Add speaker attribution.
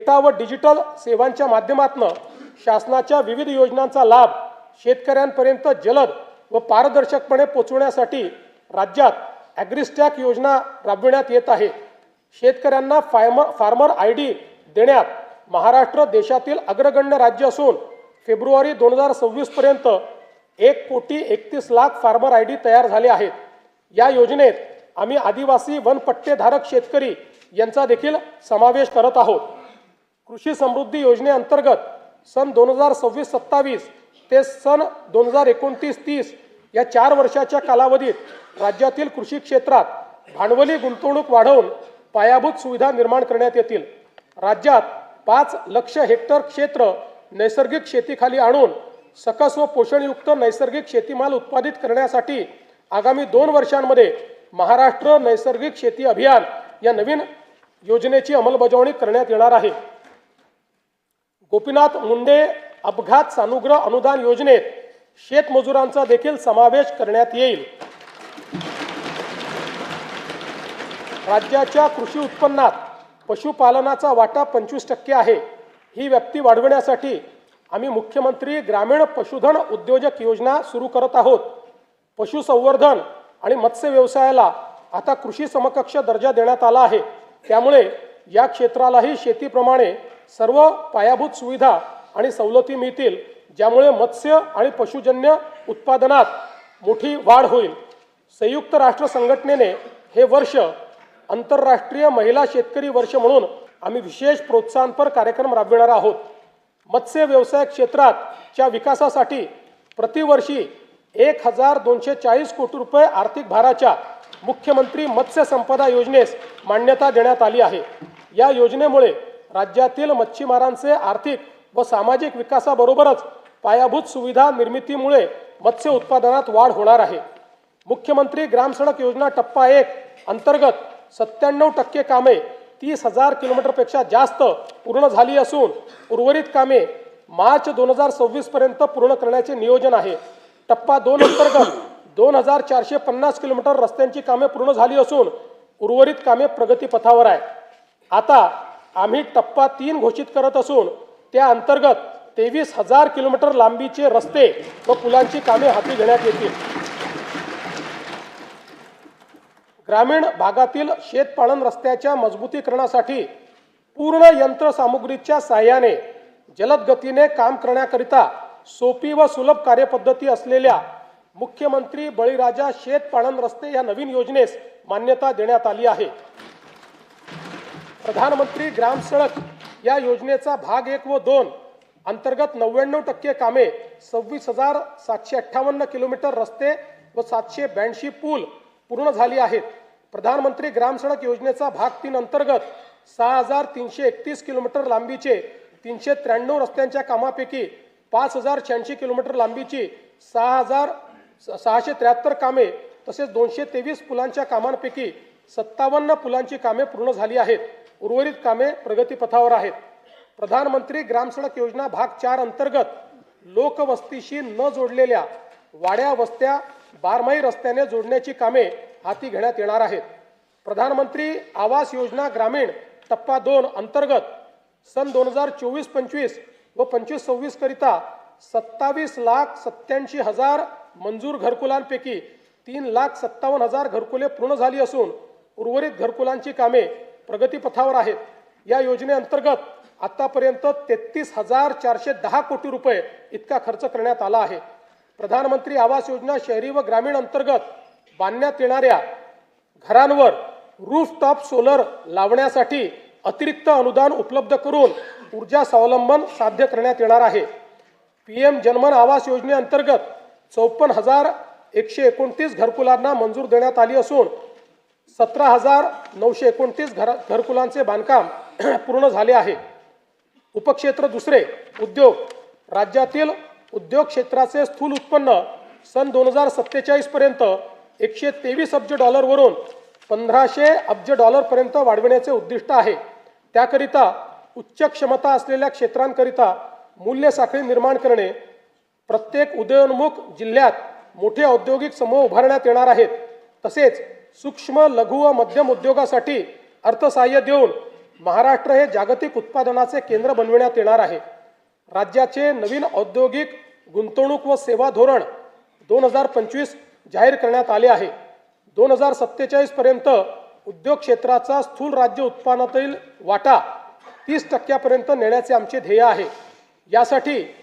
Speaker 1: Data व digital सेवांच्या माध्यमातून शासनाच्या विविध योजनांचा लाभ शेतकऱ्यांपर्यंत जलद व पारदर्शकपणे पोहोचवण्यासाठी राज्यात ॲग्रिस्टॅक योजना राबविण्यात येत आहे। शेतकऱ्यांना फार्मर आयडी देण्यात महाराष्ट्र देशातील अग्रगण्य राज्य असून फेब्रुवारी 2026 पर्यंत 1,31,00,000 फार्मर आयडी तयार झाले आहेत। या योजनेत आम्ही आदिवासी वनपट्टेधारक शेतकरी यांचा देखील समावेश करत आहोत। कृषी समृद्धी योजनेअंतर्गत सन 2026-27 ते सन 2029-30 या 4 वर्षाच्या कालावधीत राज्यातील कृषी क्षेत्रात भांडवली गुंतवणूक वाढवून पायाभूत सुविधा निर्माण करण्यात येतील। राज्यात 5 लाख हेक्टर क्षेत्र नैसर्गिक शेतीखाली आणून सकस व पोषणयुक्त नैसर्गिक शेतीमाल उत्पादित करण्यासाठी आगामी 2 वर्षांमध्ये महाराष्ट्र नैसर्गिक शेती अभियान या नवीन योजनेची अंमलबजावणी करण्यात येणार आहे। गोपीनाथ मुंडे अपघात सानुग्रह अनुदान योजनेत शेतमजुरांचा देखील समावेश करण्यात येईल। राज्याच्या कृषी उत्पन्नात पशुपालनाचा वाटा 25% आहे। ही व्याप्ती वाढवण्यासाठी आम्ही मुख्यमंत्री ग्रामीण पशुधन उद्योजक योजना सुरू करत आहोत। पशुसंवर्धन आणि मत्स्य व्यवसायाला आता कृषी समकक्ष दर्जा देण्यात आला आहे। त्यामुळे या क्षेत्रालाही शेतीप्रमाणे सर्व पायाभूत सुविधा आणि सवलती मिळतील, ज्यामुळे मत्स्य आणि पशुजन्य उत्पादनात मोठी वाढ होईल। संयुक्त राष्ट्र संघटनेने हे वर्ष आंतरराष्ट्रीय महिला शेतकरी वर्ष म्हणून आम्ही विशेष प्रोत्साहनपर कार्यक्रम राबविणार आहोत। मत्स्य व्यवसाय क्षेत्राच्या विकासासाठी प्रतिवर्षी 1,240 कोटी रुपये आर्थिक भाराच्या मुख्यमंत्री मत्स्य संपदा योजनेस मान्यता देण्यात आली आहे। या योजनेमुळे राज्यातील मच्छीमारांचे आर्थिक व सामाजिक विकासाबरोबरच पायाभूत सुविधा निर्मितीमुळे मत्स्य उत्पादनात वाढ होणार आहे। मुख्यमंत्री ग्राम सडक योजना टप्पा 1 अंतर्गत 97% कामे 30,000 किलोमीटरपेक्षा जास्त पूर्ण झाली असून उर्वरित कामे मार्च 2026 पर्यंत पूर्ण करण्याचे नियोजन आहे। टप्पा 2 अंतर्गत 2,450 किलोमीटर रस्त्यांची कामे पूर्ण झाली असून उर्वरित कामे प्रगतीपथावर आहे। आता आम्ही टप्पा 3 घोषित करत असून त्या अंतर्गत 23,000 किलोमीटर लांबीचे रस्ते व पुलांची कामे हाती घेण्यात येतील। ग्रामीण भागातील शेतपालन रस्त्याच्या मजबूतीकरणासाठी पूर्ण यंत्रसामुग्रीच्या साहाय्याने जलद गतीने काम करण्याकरिता सोपी व सुलभ कार्यपद्धती असलेल्या मुख्यमंत्री बळीराजा शेतपालन रस्ते या नवीन योजनेस मान्यता देण्यात आली आहे। प्रधानमंत्री ग्राम सडक या योजनेचा भाग 1 व 2 अंतर्गत 99% कामे 26,758 किलोमीटर रस्ते व 782 पूल पूर्ण झाली आहेत। प्रधानमंत्री ग्राम सडक योजनेचा भाग 3 अंतर्गत 6,331 किलोमीटर लांबीचे 393 रस्त्यांच्या कामापैकी 5,086 किलोमीटर लांबीची 6,673 कामे तसेच 223 पुलांच्या कामांपैकी 57 पुलांची कामे पूर्ण झाली आहेत। उर्वरित कामे प्रगतीपथावर आहेत। प्रधानमंत्री ग्राम सडक योजना भाग 4 अंतर्गत लोकवस्तीशी न जोडलेल्या वाड्या वस्त्या बारमाही रस्त्याने जोडण्याची कामे हाती घेण्यात येणार आहेत। प्रधानमंत्री आवास योजना ग्रामीण टप्पा 2 अंतर्गत सन 2024-25 व 25-26 करिता 27,87,000 मंजूर घरकुलांपैकी 3,57,000 घरकुले पूर्ण झाली असून उर्वरित घरकुलांची कामे प्रगतीपथावर आहेत। या योजनेअंतर्गत आतापर्यंत 33,410 कोटी रुपये इतका खर्च करण्यात आला आहे। प्रधानमंत्री आवास योजना शहरी व ग्रामीण अंतर्गत बांधण्यात येणाऱ्या घरांवर रूफटॉप सोलर लावण्यासाठी अतिरिक्त अनुदान उपलब्ध करून ऊर्जा स्वावलंबन साध्य करण्यात येणार आहे। PM जनमन आवास योजनेअंतर्गत 54,129 घरकुलांना मंजूर देण्यात आली असून 17,929 घरकुलांचे बांधकाम पूर्ण झाले आहे। उपक्षेत्र दुसरे उद्योग राज्यातील उद्योग क्षेत्राचे स्थूल उत्पन्न सन 2047 पर्यंत 123 अब्ज डॉलरवरून 1,500 अब्ज डॉलरपर्यंत वाढविण्याचे उद्दिष्ट आहे। त्याकरिता उच्च क्षमता असलेल्या क्षेत्रांकरिता मूल्य साखळी निर्माण करणे, प्रत्येक उदयोन्मुख जिल्ह्यात मोठे औद्योगिक समूह उभारण्यात येणार आहेत। तसेच सूक्ष्म लघु व मध्यम उद्योगासाठी अर्थसहाय्य देऊन महाराष्ट्र हे जागतिक उत्पादनाचे केंद्र बनविण्यात येणार आहे. राज्याचे नवीन औद्योगिक गुंतवणूक व सेवा धोरण 2025 जाहीर करण्यात आले आहे. 2047 पर्यंत उद्योग क्षेत्राचा स्थूल राज्य उत्पन्नातील वाटा 30% नेण्याचे आमचे ध्येय आहे. यासाठी